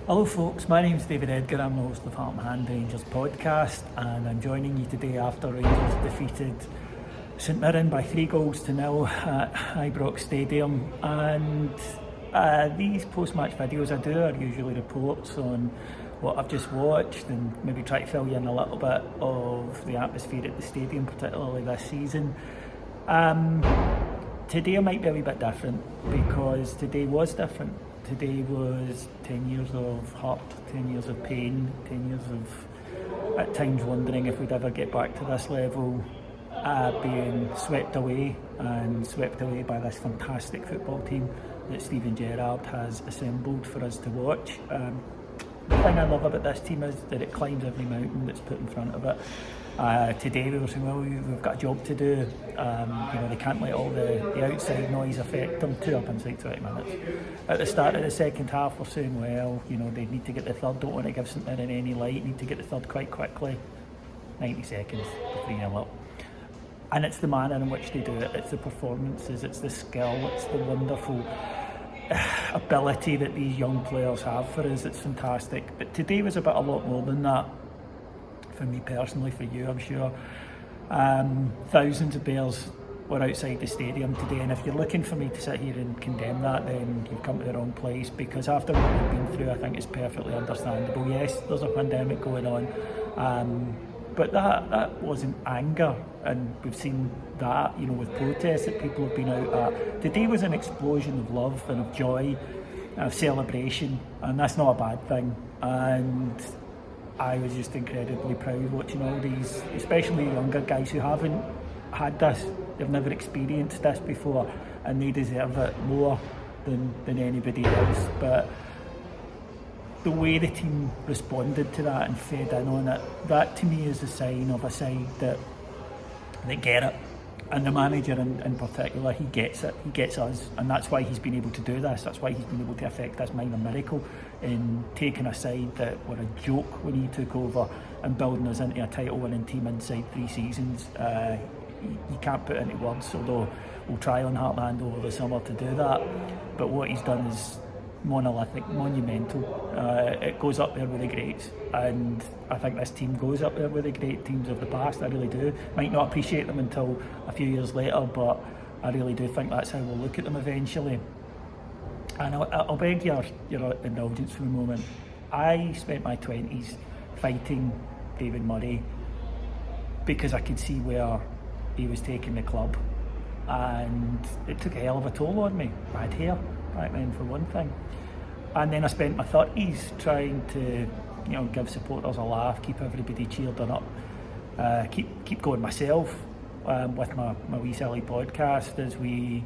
Hello folks, my name's David Edgar, I'm the host of Heart and Hand Rangers podcast, and I'm joining you today after Rangers defeated St Mirren by 3-0 at Ibrox Stadium. And these post-match videos I do are usually reports on what I've just watched and maybe try to fill you in a little bit of the atmosphere at the stadium, particularly this season. Today might be a wee bit different because today was different. Today was 10 years of hurt, 10 years of pain, 10 years of at times wondering if we'd ever get back to this level, being swept away by this fantastic football team that Steven Gerrard has assembled for us to watch. The thing I love about this team is that it climbs every mountain that's put in front of it. Today we were saying, well, we've got a job to do. They can't let all the outside noise affect them. 2 up inside 20 minutes. At the start of the second half, we're saying, well, they need to get the third. Don't want to give St Mirren any light. Need to get the third quite quickly. 90 seconds, 3-0 up. And it's the manner in which they do it. It's the performances. It's the skill. It's the wonderful ability that these young players have for us. It's fantastic. But today was about a lot more than that. For me personally, for you I'm sure. Thousands of Bears were outside the stadium today, and if you're looking for me to sit here and condemn that, then you've come to the wrong place, because after what we've been through I think it's perfectly understandable. Yes, there's a pandemic going on, but that wasn't anger, and we've seen that with protests that people have been out at. Today was an explosion of love and of joy, of celebration, and that's not a bad thing. And I was just incredibly proud watching all these, especially younger guys who haven't had this, they've never experienced this before, and they deserve it more than anybody else. But the way the team responded to that and fed in on it, that to me is a sign of a side that get it. And the manager in particular, he gets it, he gets us, and that's why he's been able to do this. That's why he's been able to effect this minor miracle in taking a side that were a joke when he took over and building us into a title-winning team inside 3 seasons. You can't put into words, although we'll try on Heartland over the summer to do that. But what he's done is monolithic, monumental. It goes up there with the greats, and I think this team goes up there with the great teams of the past. I really do. Might not appreciate them until a few years later, but I really do think that's how we'll look at them eventually. And I'll beg your indulgence for a moment. I spent my 20s fighting David Murray because I could see where he was taking the club, and it took a hell of a toll on me. Bad hair back then, for one thing. And then I spent my 30s trying to, give supporters a laugh, keep everybody cheered up, keep going myself with my wee silly podcast as we,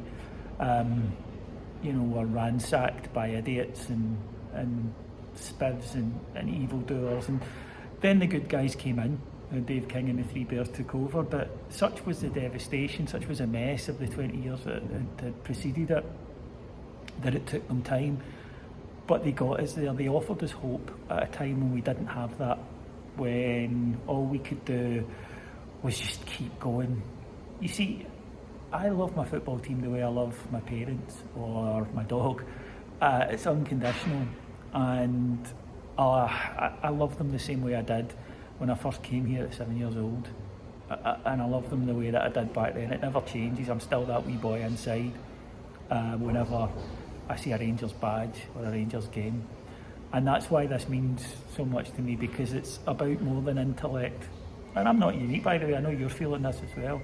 were ransacked by idiots and spivs and evildoers. And then the good guys came in, and Dave King and the Three Bears took over. But such was the devastation, such was a mess of the 20 years that had preceded it, that it took them time. But they got us there. They offered us hope at a time when we didn't have that, when all we could do was just keep going. You see, I love my football team the way I love my parents or my dog. It's unconditional, and I love them the same way I did when I first came here at 7 years old. And I love them the way that I did back then. It never changes. I'm still that wee boy inside whenever I see a Rangers badge or a Rangers game. And that's why this means so much to me, because it's about more than intellect. And I'm not unique, by the way, I know you're feeling this as well.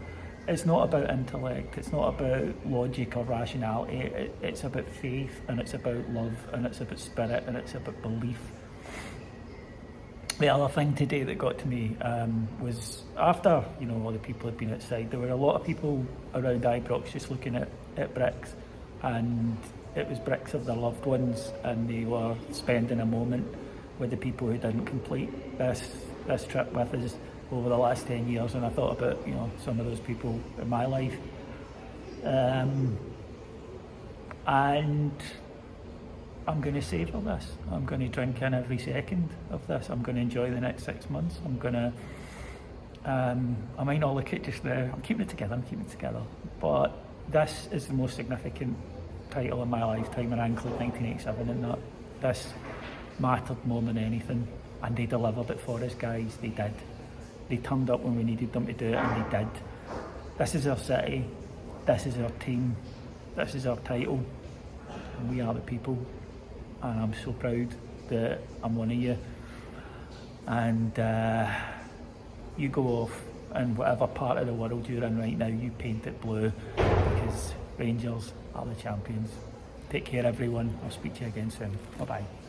It's not about intellect, it's not about logic or rationality, it's about faith, and it's about love, and it's about spirit, and it's about belief. The other thing today that got to me was after all the people had been outside, there were a lot of people around Ibrox just looking at bricks, and it was bricks of their loved ones, and they were spending a moment with the people who didn't complete this trip with us over the last 10 years. And I thought about some of those people in my life, and I'm going to savour this. I'm going to drink in every second of this. I'm going to enjoy the next 6 months. I'm going to I might not look at just now. I'm keeping it together. But this is the most significant title in my lifetime, and I include 1987 in that. This mattered more than anything, and they delivered it for us, guys. They did. They turned up when we needed them to do it, and they did. This is our city, this is our team, this is our title, and we are the people, and I'm so proud that I'm one of you. And you go off, and whatever part of the world you're in right now, you paint it blue, because Rangers are the champions. Take care, everyone. I'll speak to you again soon. Bye bye.